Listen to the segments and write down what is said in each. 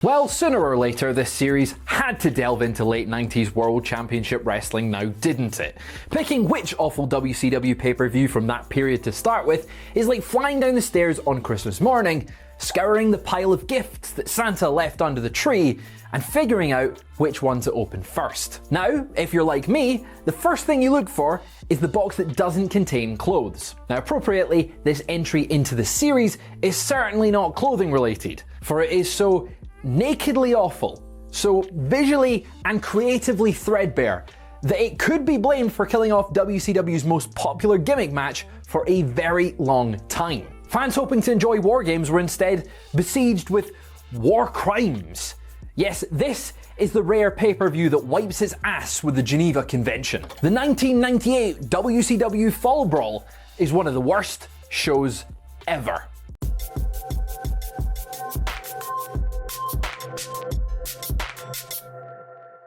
Well, sooner or later, this series had to delve into late 90s World Championship Wrestling now, didn't it? Picking which awful WCW pay-per-view from that period to start with is like flying down the stairs on Christmas morning, scouring the pile of gifts that Santa left under the tree, and figuring out which one to open first. Now, if you're like me, the first thing you look for is the box that doesn't contain clothes. Now, appropriately, this entry into the series is certainly not clothing related, for it is so nakedly awful, so visually and creatively threadbare, that it could be blamed for killing off WCW's most popular gimmick match for a very long time. Fans hoping to enjoy WarGames were instead besieged with war crimes. Yes, this is the rare pay-per-view that wipes its ass with the Geneva Convention. The 1998 WCW Fall Brawl is one of the worst shows ever.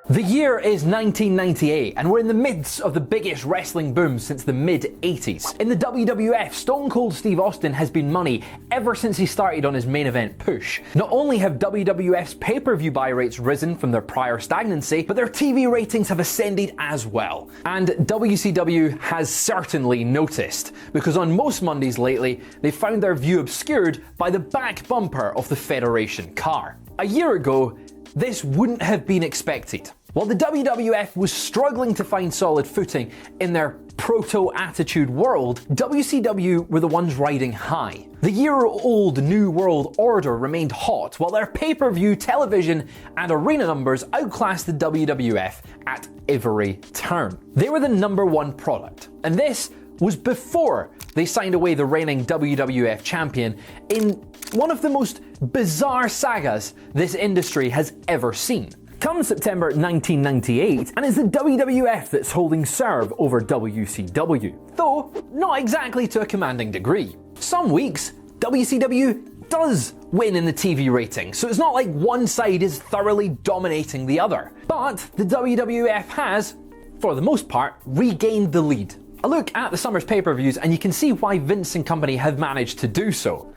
The year is 1998, and we're in the midst of the biggest wrestling boom since the mid-80s. In the WWF, Stone Cold Steve Austin has been money ever since he started on his main event push. Not only have WWF's pay-per-view buy rates risen from their prior stagnancy, but their TV ratings have ascended as well. And WCW has certainly noticed, because on most Mondays lately, they've found their view obscured by the back bumper of the Federation car. A year ago, this wouldn't have been expected. While the WWF was struggling to find solid footing in their proto-attitude world, WCW were the ones riding high. The year-old New World Order remained hot, while their pay-per-view, television, and arena numbers outclassed the WWF at every turn. They were the #1 product, and this was before they signed away the reigning WWF champion in one of the most bizarre sagas this industry has ever seen. Come September 1998, and it's the WWF that's holding serve over WCW, though not exactly to a commanding degree. Some weeks, WCW does win in the TV rating, so it's not like one side is thoroughly dominating the other. But the WWF has, for the most part, regained the lead. A look at the summer's pay-per-views and you can see why Vince and company have managed to do so.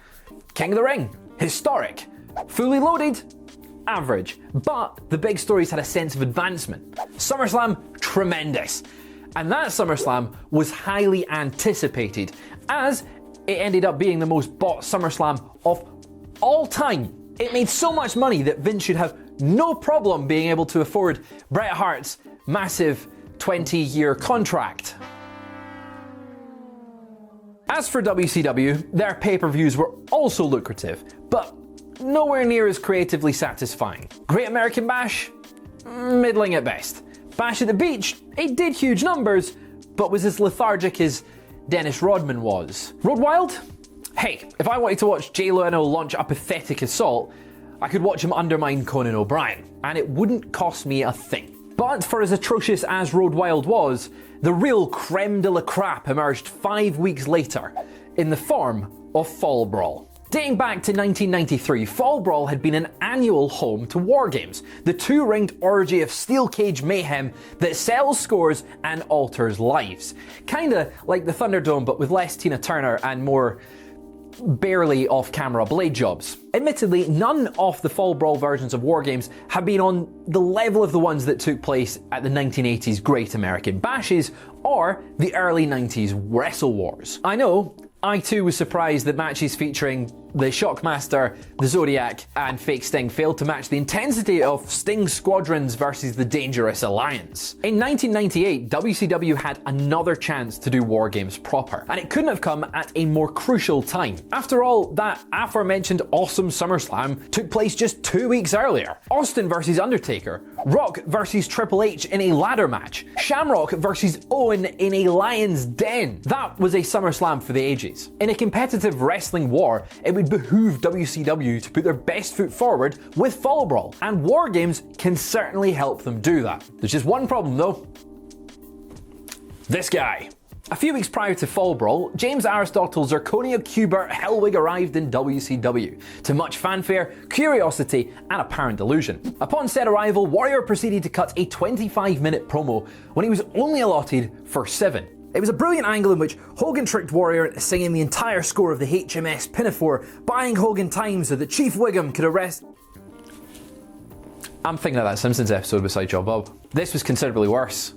King of the Ring, historic. Fully Loaded, average. But the big stories had a sense of advancement. SummerSlam, tremendous. And that SummerSlam was highly anticipated, as it ended up being the most bought SummerSlam of all time. It made so much money that Vince should have no problem being able to afford Bret Hart's massive 20-year contract. As for WCW, their pay-per-views were also lucrative, but nowhere near as creatively satisfying. Great American Bash? Middling at best. Bash at the Beach? It did huge numbers, but was as lethargic as Dennis Rodman was. Road Wild? Hey, if I wanted to watch Jay Leno launch a pathetic assault, I could watch him undermine Conan O'Brien, and it wouldn't cost me a thing. But for as atrocious as Road Wild was, the real creme de la crap emerged 5 weeks later, in the form of Fall Brawl. Dating back to 1993, Fall Brawl had been an annual home to WarGames, the two-ringed orgy of steel cage mayhem that sells scores and alters lives. Kinda like the Thunderdome, but with less Tina Turner and more barely off-camera blade jobs. Admittedly, none of the Fall Brawl versions of WarGames have been on the level of the ones that took place at the 1980s Great American Bashes or the early 90s Wrestle Wars. I know, I too was surprised that matches featuring the Shockmaster, the Zodiac, and Fake Sting failed to match the intensity of Sting's squadrons versus the Dangerous Alliance. In 1998, WCW had another chance to do WarGames proper, and it couldn't have come at a more crucial time. After all, that aforementioned awesome SummerSlam took place just 2 weeks earlier. Austin versus Undertaker, Rock versus Triple H in a ladder match, Shamrock versus Owen in a Lion's Den. That was a SummerSlam for the ages. In a competitive wrestling war, it would behoove WCW to put their best foot forward with Fall Brawl, and WarGames can certainly help them do that. There's just one problem though. This guy. A few weeks prior to Fall Brawl, James Aristotle's Zirconia Qbert Hellwig arrived in WCW, to much fanfare, curiosity, and apparent delusion. Upon said arrival, Warrior proceeded to cut a 25-minute promo when he was only allotted for 7. It was a brilliant angle in which Hogan tricked Warrior into singing the entire score of the HMS Pinafore, buying Hogan time so that Chief Wiggum could arrest... I'm thinking of that Simpsons episode with Sideshow Bob. This was considerably worse.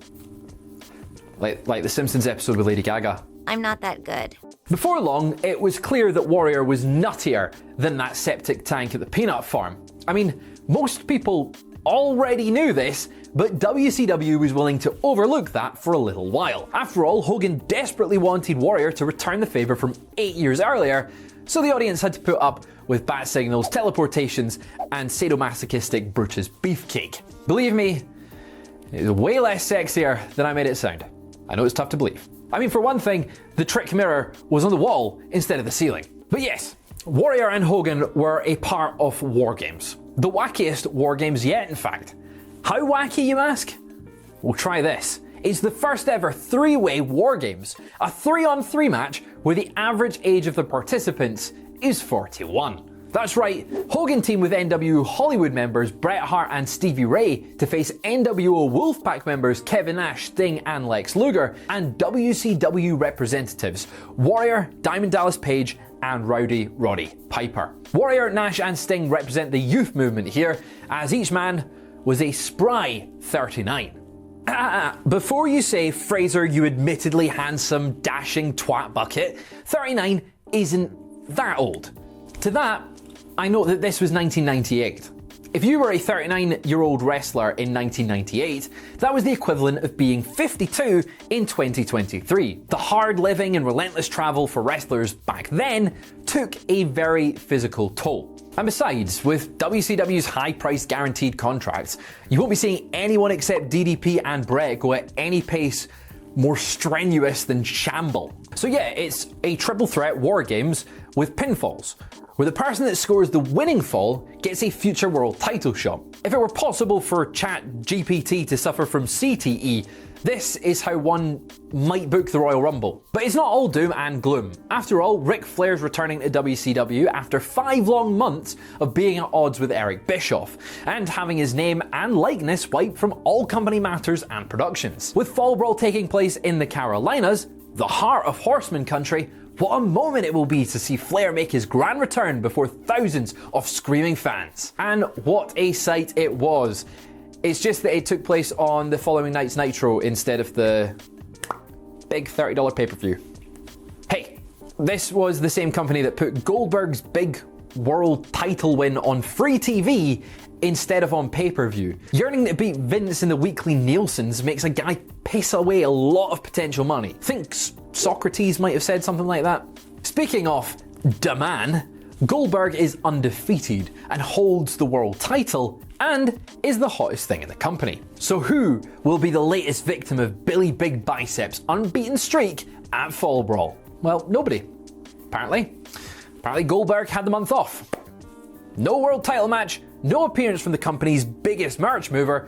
Like the Simpsons episode with Lady Gaga. I'm not that good. Before long, it was clear that Warrior was nuttier than that septic tank at the peanut farm. I mean, most people already knew this, but WCW was willing to overlook that for a little while. After all, Hogan desperately wanted Warrior to return the favour from 8 years earlier, so the audience had to put up with bat signals, teleportations, and sadomasochistic Brutus beefcake. Believe me, it was way less sexier than I made it sound. I know it's tough to believe. I mean, for one thing, the trick mirror was on the wall instead of the ceiling. But yes, Warrior and Hogan were a part of WarGames. The wackiest WarGames yet, in fact. How wacky, you ask? Well, try this. It's the first ever three-way WarGames, a 3-on-3 match where the average age of the participants is 41. That's right, Hogan teamed with NWO Hollywood members Bret Hart and Stevie Ray to face NWO Wolfpac members Kevin Nash, Sting and Lex Luger, and WCW representatives Warrior, Diamond Dallas Page and Rowdy Roddy Piper. Warrior, Nash and Sting represent the youth movement here, as each man was a spry 39. Before you say, Fraser, you admittedly handsome, dashing twat bucket, 39 isn't that old. To that, I note that this was 1998. If you were a 39-year-old wrestler in 1998, that was the equivalent of being 52 in 2023. The hard living and relentless travel for wrestlers back then took a very physical toll. And besides, with WCW's high-priced guaranteed contracts, you won't be seeing anyone except DDP and Bret go at any pace more strenuous than Shamble. So yeah, it's a triple threat WarGames with pinfalls, where the person that scores the winning fall gets a future world title shot. If it were possible for ChatGPT to suffer from CTE, this is how one might book the Royal Rumble. But it's not all doom and gloom. After all, Ric Flair's returning to WCW after 5 long months of being at odds with Eric Bischoff, and having his name and likeness wiped from all company matters and productions. With Fall Brawl taking place in the Carolinas, the heart of Horseman country, what a moment it will be to see Flair make his grand return before thousands of screaming fans. And what a sight it was. It's just that it took place on the following night's Nitro instead of the big $30 pay-per-view. Hey, this was the same company that put Goldberg's big world title win on free TV instead of on pay-per-view. Yearning to beat Vince in the weekly Nielsen's makes a guy piss away a lot of potential money. Think Socrates might have said something like that. Speaking of the man, Goldberg is undefeated and holds the world title and is the hottest thing in the company. So who will be the latest victim of Billy Big Biceps' unbeaten streak at Fall Brawl? Well, nobody. Apparently Goldberg had the month off. No world title match, no appearance from the company's biggest merch mover,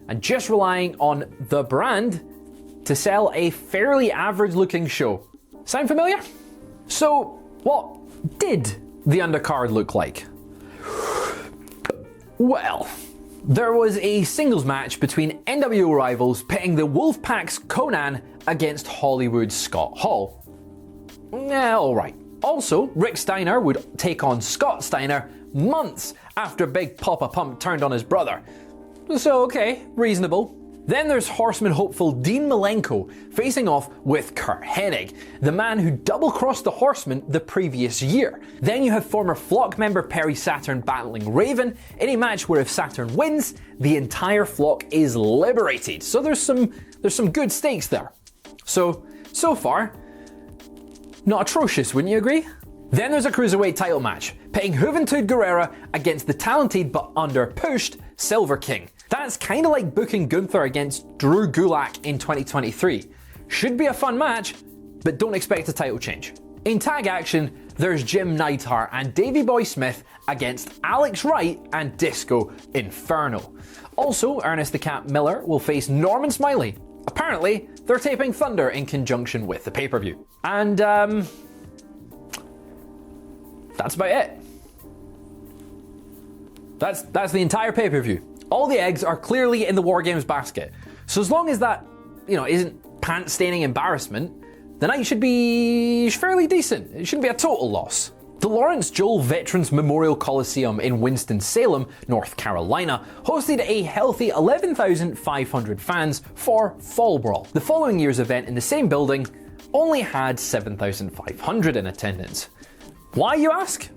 and just relying on the brand to sell a fairly average looking show. Sound familiar? So, what did the undercard look like? Well, there was a singles match between NWO rivals pitting the Wolfpac's Konnan against Hollywood's Scott Hall. Alright. Also, Rick Steiner would take on Scott Steiner months after Big Papa Pump turned on his brother. So okay, reasonable. Then there's Horseman hopeful Dean Malenko facing off with Curt Hennig, the man who double-crossed the Horseman the previous year. Then you have former Flock member Perry Saturn battling Raven in a match where if Saturn wins, the entire flock is liberated. So there's some good stakes there. So far, not atrocious, wouldn't you agree? Then there's a Cruiserweight title match, pitting Juventud Guerrera against the talented but under-pushed Silver King. That's kinda like booking Gunther against Drew Gulak in 2023. Should be a fun match, but don't expect a title change. In tag action, there's Jim Neidhart and Davey Boy Smith against Alex Wright and Disco Inferno. Also, Ernest the Cat Miller will face Norman Smiley. Apparently, they're taping Thunder in conjunction with the pay-per-view. And, that's about it. That's the entire pay-per-view. All the eggs are clearly in the WarGames basket. So as long as that, isn't pants-staining embarrassment, the night should be fairly decent. It shouldn't be a total loss. The Lawrence Joel Veterans Memorial Coliseum in Winston-Salem, North Carolina, hosted a healthy 11,500 fans for Fall Brawl. The following year's event in the same building only had 7,500 in attendance. Why, you ask?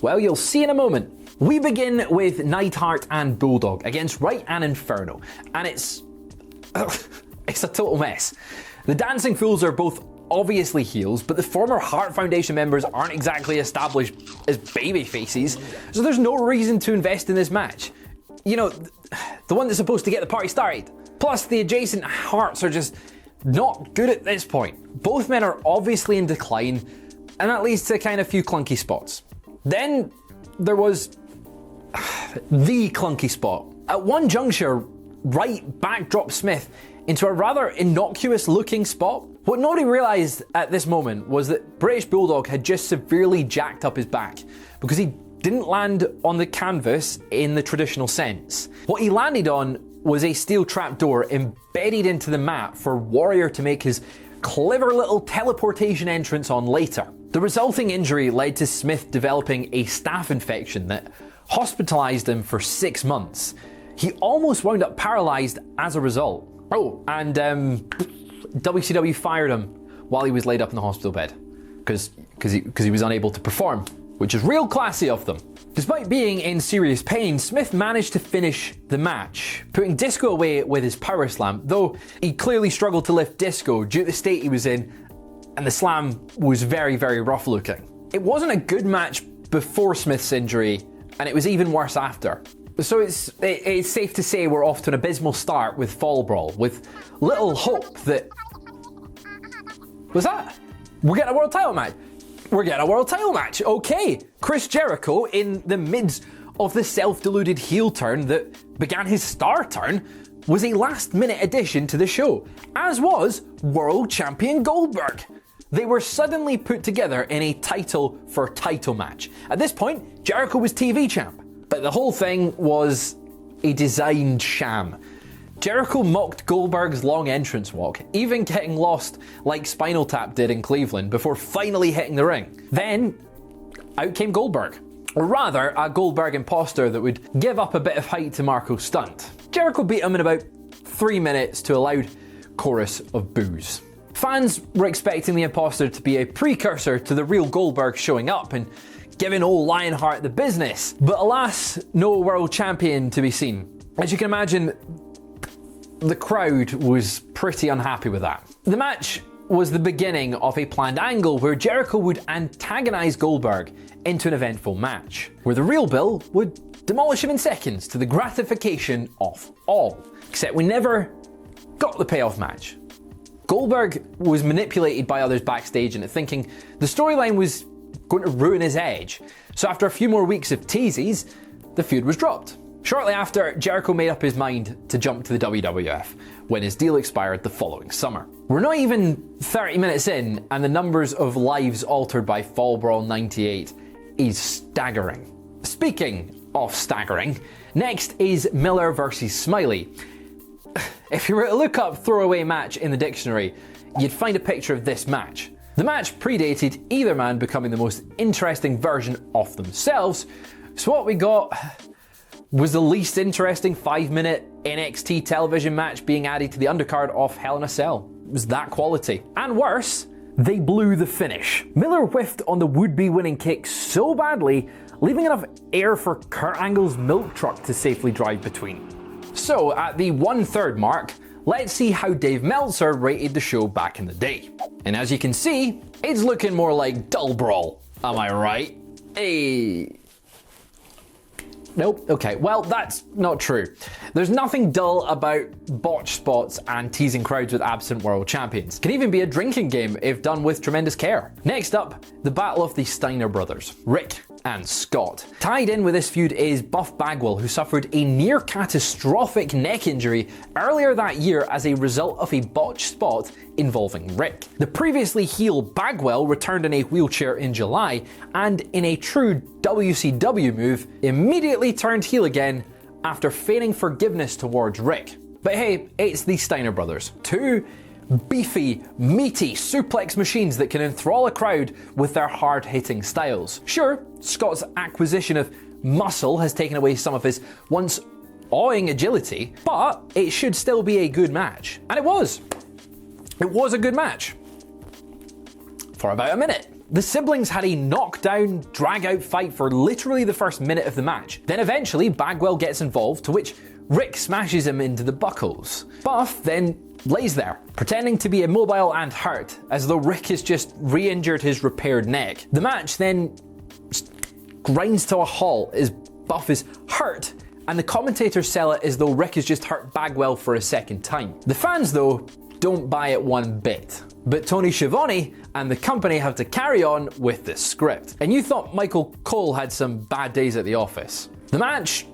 Well, you'll see in a moment. We begin with Neidhart and Bulldog against Wright and Inferno, and it's a total mess. The Dancing Fools are both obviously heels, but the former Hart Foundation members aren't exactly established as baby faces, so there's no reason to invest in this match. You know, the one that's supposed to get the party started. Plus, the adjacent Harts are just not good at this point. Both men are obviously in decline, and that leads to kind of few clunky spots. Then there was the clunky spot. At one juncture, Wright backdropped Smith into a rather innocuous looking spot. What nobody realised at this moment was that British Bulldog had just severely jacked up his back because he didn't land on the canvas in the traditional sense. What he landed on was a steel trapdoor embedded into the mat for Warrior to make his clever little teleportation entrance on later. The resulting injury led to Smith developing a staph infection that hospitalised him for 6 months. He almost wound up paralysed as a result. Oh, and WCW fired him while he was laid up in the hospital bed because he was unable to perform, which is real classy of them. Despite being in serious pain, Smith managed to finish the match, putting Disco away with his power slam, though he clearly struggled to lift Disco due to the state he was in, and the slam was very, very rough looking. It wasn't a good match before Smith's injury, and it was even worse after. So it's safe to say we're off to an abysmal start with Fall Brawl, with little hope that... Was that? We're getting a world title match. We're getting a world title match, okay. Chris Jericho, in the midst of the self-deluded heel turn that began his star turn, was a last-minute addition to the show, as was World Champion Goldberg. They were suddenly put together in a title for title match. At this point, Jericho was TV champ. But the whole thing was a designed sham. Jericho mocked Goldberg's long entrance walk, even getting lost like Spinal Tap did in Cleveland before finally hitting the ring. Then, out came Goldberg. Or rather, a Goldberg imposter that would give up a bit of height to Marco's stunt. Jericho beat him in about 3 minutes to a loud chorus of boos. Fans were expecting the imposter to be a precursor to the real Goldberg showing up and giving old Lionheart the business. But alas, no world champion to be seen. As you can imagine, the crowd was pretty unhappy with that. The match was the beginning of a planned angle where Jericho would antagonise Goldberg into an eventful match, where the real Bill would demolish him in seconds to the gratification of all. Except we never got the payoff match. Goldberg was manipulated by others backstage into thinking the storyline was going to ruin his edge. So after a few more weeks of teases, the feud was dropped. Shortly after, Jericho made up his mind to jump to the WWF when his deal expired the following summer. We're not even 30 minutes in, and the numbers of lives altered by Fall Brawl 98 is staggering. Speaking of staggering, next is Miller versus Smiley. If you were to look up throwaway match in the dictionary, you'd find a picture of this match. The match predated either man becoming the most interesting version of themselves, so what we got was the least interesting 5-minute NXT television match being added to the undercard of Hell in a Cell. It was that quality. And worse, they blew the finish. Miller whiffed on the would-be winning kick so badly, leaving enough air for Kurt Angle's milk truck to safely drive between. So at the 1/3 mark, let's see how Dave Meltzer rated the show back in the day. And as you can see, it's looking more like Dull Brawl. Am I right? Hey. Nope. Okay, well, that's not true. There's nothing dull about botch spots and teasing crowds with absent world champions. It can even be a drinking game if done with tremendous care. Next up, the battle of the Steiner brothers, Rick and Scott. Tied in with this feud is Buff Bagwell, who suffered a near catastrophic neck injury earlier that year as a result of a botched spot involving Rick. The previously heel Bagwell returned in a wheelchair in July, and in a true WCW move, immediately turned heel again after feigning forgiveness towards Rick. But hey, it's the Steiner brothers, two beefy, meaty suplex machines that can enthrall a crowd with their hard-hitting styles. Sure, Scott's acquisition of muscle has taken away some of his once awing agility, but it should still be a good match. And it was. It was a good match. For about a minute. The siblings had a knockdown, drag-out fight for literally the first minute of the match. Then eventually Bagwell gets involved, to which Rick smashes him into the buckles. Buff then lays there, pretending to be immobile and hurt, as though Rick has just re-injured his repaired neck. The match then grinds to a halt as Buff is hurt, and the commentators sell it as though Rick has just hurt Bagwell for a second time. The fans, though, don't buy it one bit. But Tony Schiavone and the company have to carry on with the script. And you thought Michael Cole had some bad days at the office. The match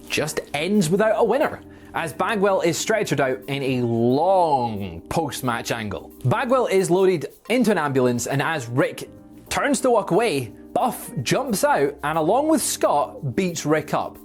just ends without a winner, as Bagwell is stretchered out in a long post-match angle. Bagwell is loaded into an ambulance, and as Rick turns to walk away, Buff jumps out and, along with Scott, beats Rick up.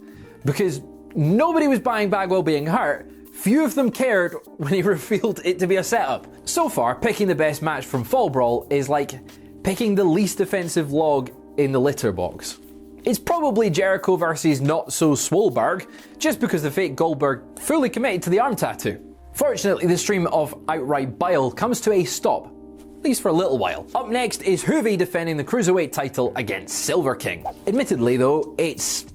Because nobody was buying Bagwell being hurt, few of them cared when he revealed it to be a setup. So far, picking the best match from Fall Brawl is like picking the least offensive log in the litter box. It's probably Jericho versus Not So Swoleberg, just because the fake Goldberg fully committed to the arm tattoo. Fortunately, the stream of outright bile comes to a stop, at least for a little while. Up next is Juvi defending the Cruiserweight title against Silver King. Admittedly though, it's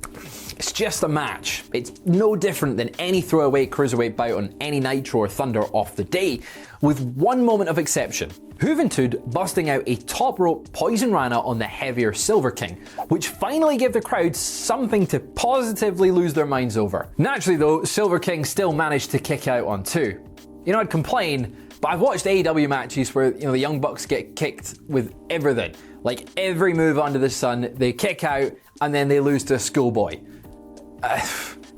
just a match. It's no different than any throwaway Cruiserweight bout on any Nitro or Thunder off the day, with one moment of exception. Juventud busting out a top rope Poison Rana on the heavier Silver King, which finally gave the crowd something to positively lose their minds over. Naturally though, Silver King still managed to kick out on two. You know, I'd complain, but I've watched AEW matches where, you know, the Young Bucks get kicked with everything. Like every move under the sun, they kick out and then they lose to a schoolboy.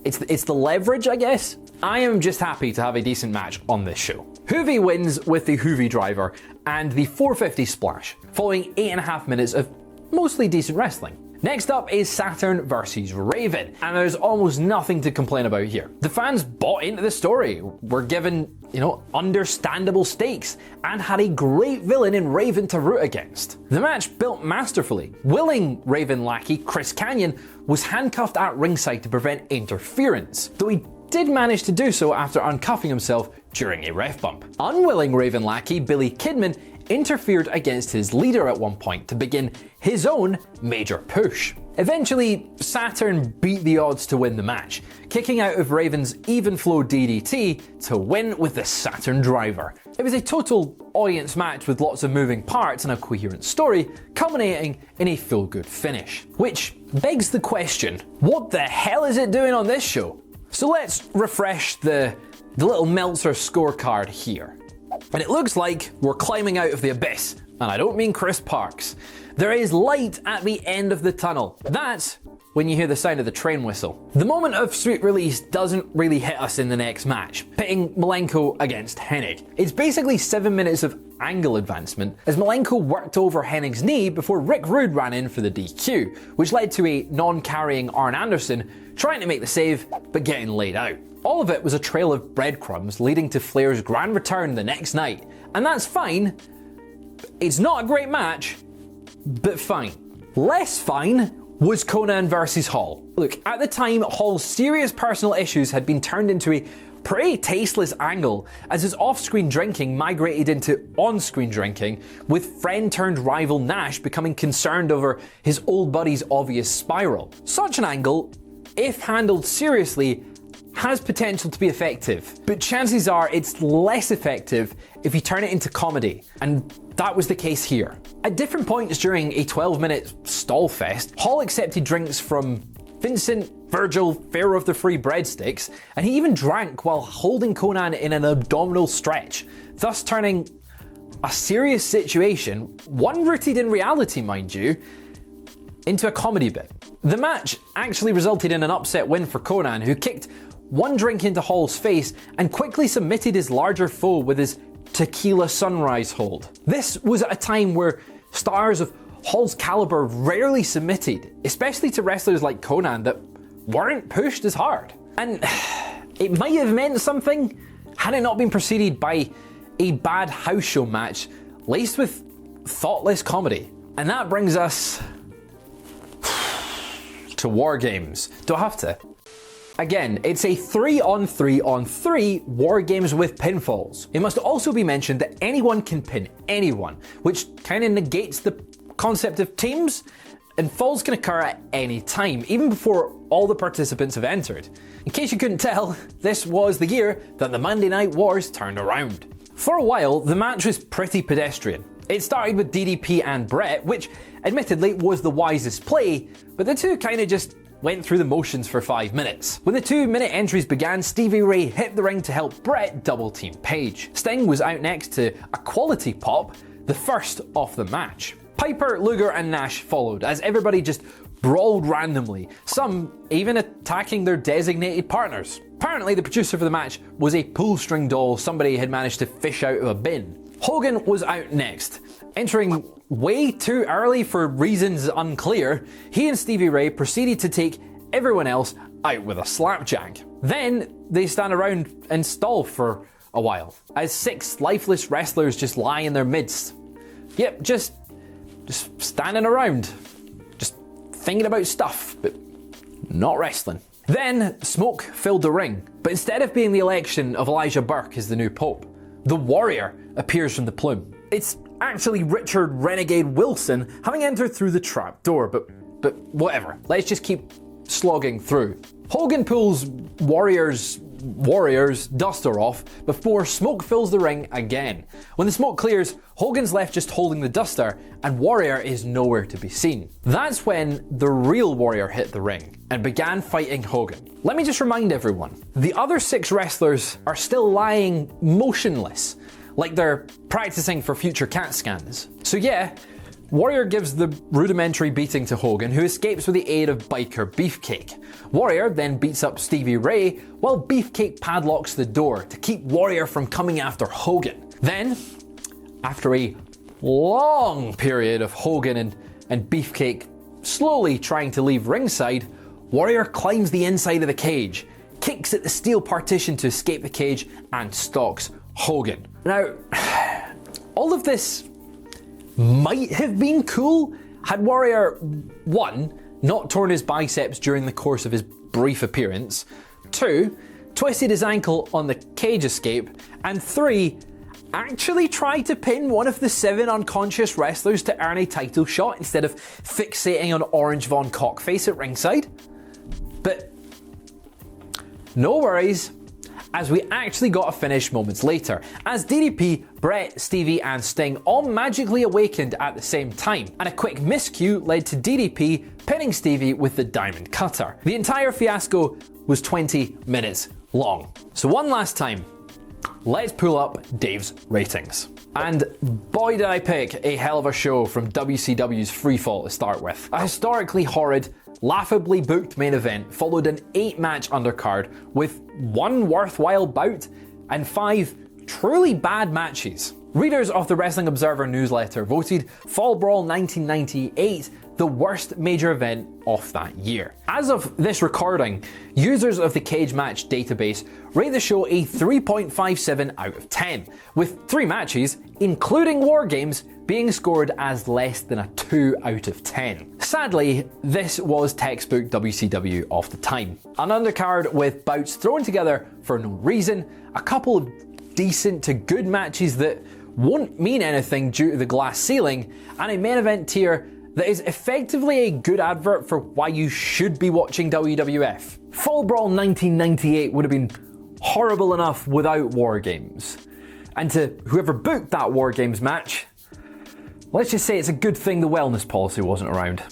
It's the leverage, I guess. I am just happy to have a decent match on this show. Juvi wins with the Juvi driver and the 450 splash, following 8.5 minutes of mostly decent wrestling. Next up is Saturn versus Raven, and there's almost nothing to complain about here. The fans bought into the story, were given, you know, understandable stakes, and had a great villain in Raven to root against. The match built masterfully. Willing Raven lackey Chris Kanyon was handcuffed at ringside to prevent interference, though he did manage to do so after uncuffing himself during a ref bump. Unwilling Raven lackey Billy Kidman interfered against his leader at one point to begin his own major push. Eventually, Saturn beat the odds to win the match, kicking out of Raven's even flow DDT to win with the Saturn driver. It was a total audience match with lots of moving parts and a coherent story, culminating in a feel-good finish. Which begs the question, what the hell is it doing on this show? So let's refresh the little Meltzer scorecard here. And it looks like we're climbing out of the abyss. And I don't mean Chris Parks. There is light at the end of the tunnel. That's when you hear the sound of the train whistle. The moment of sweet release doesn't really hit us in the next match, pitting Malenko against Hennig. It's basically 7 minutes of angle advancement as Malenko worked over Hennig's knee before Rick Rude ran in for the DQ, which led to a non-carrying Arn Anderson trying to make the save but getting laid out. All of it was a trail of breadcrumbs leading to Flair's grand return the next night, and that's fine. It's not a great match, but fine. Less fine was Konnan versus Hall. Look, at the time, Hall's serious personal issues had been turned into a pretty tasteless angle as his off-screen drinking migrated into on-screen drinking, with friend-turned-rival Nash becoming concerned over his old buddy's obvious spiral. Such an angle, if handled seriously, has potential to be effective, but chances are it's less effective if you turn it into comedy, and that was the case here. At different points during a 12-minute stall fest, Hall accepted drinks from Vincent, Virgil, Pharaoh of the Free Breadsticks, and he even drank while holding Konnan in an abdominal stretch, thus turning a serious situation, one rooted in reality mind you, into a comedy bit. The match actually resulted in an upset win for Konnan, who kicked one drink into Hall's face and quickly submitted his larger foe with his tequila sunrise hold. This was at a time where stars of Hall's caliber rarely submitted, especially to wrestlers like Konnan that weren't pushed as hard. And it might have meant something had it not been preceded by a bad house show match laced with thoughtless comedy. And that brings us to WarGames. Do I have to? Again, it's a 3-on-3-on-3 WarGames with pinfalls. It must also be mentioned that anyone can pin anyone, which kind of negates the concept of teams, and falls can occur at any time, even before all the participants have entered. In case you couldn't tell, this was the year that the Monday Night Wars turned around. For a while, the match was pretty pedestrian. It started with DDP and Bret, which admittedly was the wisest play, but the two kind of just went through the motions for 5 minutes. When the 2-minute entries began, Stevie Ray hit the ring to help Bret double team Page. Sting was out next to a quality pop, the first of the match. Piper, Luger and Nash followed as everybody just brawled randomly, some even attacking their designated partners. Apparently the producer for the match was a pull string doll somebody had managed to fish out of a bin. Hogan was out next. Entering way too early for reasons unclear, he and Stevie Ray proceeded to take everyone else out with a slapjack. Then they stand around and stall for a while, as 6 lifeless wrestlers just lie in their midst. Yep, just standing around, just thinking about stuff, but not wrestling. Then smoke filled the ring, but instead of being the election of Elijah Burke as the new pope, the Warrior appears from the plume. It's actually Richard Renegade Wilson having entered through the trap door, but whatever. Let's just keep slogging through. Hogan pulls Warrior's duster off before smoke fills the ring again. When the smoke clears, Hogan's left just holding the duster and Warrior is nowhere to be seen. That's when the real Warrior hit the ring and began fighting Hogan. Let me just remind everyone, the other 6 wrestlers are still lying motionless, like they're practicing for future CAT scans. So yeah, Warrior gives the rudimentary beating to Hogan, who escapes with the aid of Biker Beefcake. Warrior then beats up Stevie Ray, while Beefcake padlocks the door to keep Warrior from coming after Hogan. Then, after a long period of Hogan and Beefcake slowly trying to leave ringside, Warrior climbs the inside of the cage, kicks at the steel partition to escape the cage, and stalks Hogan. Now, all of this might have been cool had Warrior 1. Not torn his biceps during the course of his brief appearance, 2. Twisted his ankle on the cage escape, and 3. Actually tried to pin one of the 7 unconscious wrestlers to earn a title shot instead of fixating on Orange Von Cockface at ringside. But no worries, as we actually got a finish moments later, as DDP, Bret, Stevie and Sting all magically awakened at the same time, and a quick miscue led to DDP pinning Stevie with the diamond cutter. The entire fiasco was 20 minutes long. So one last time, let's pull up Dave's ratings. And boy did I pick a hell of a show from WCW's Freefall to start with. A historically horrid, laughably booked main event followed an 8-match undercard with 1 worthwhile bout and 5 truly bad matches. Readers of the Wrestling Observer newsletter voted Fall Brawl 1998 the worst major event of that year. As of this recording, users of the Cage Match database rate the show a 3.57 out of 10, with 3 matches, including WarGames, being scored as less than a 2 out of 10. Sadly, this was textbook WCW of the time. An undercard with bouts thrown together for no reason, a couple of decent to good matches that won't mean anything due to the glass ceiling, and a main event tier that is effectively a good advert for why you should be watching WWF. Fall Brawl 1998 would have been horrible enough without WarGames. And to whoever booked that WarGames match, let's just say it's a good thing the wellness policy wasn't around.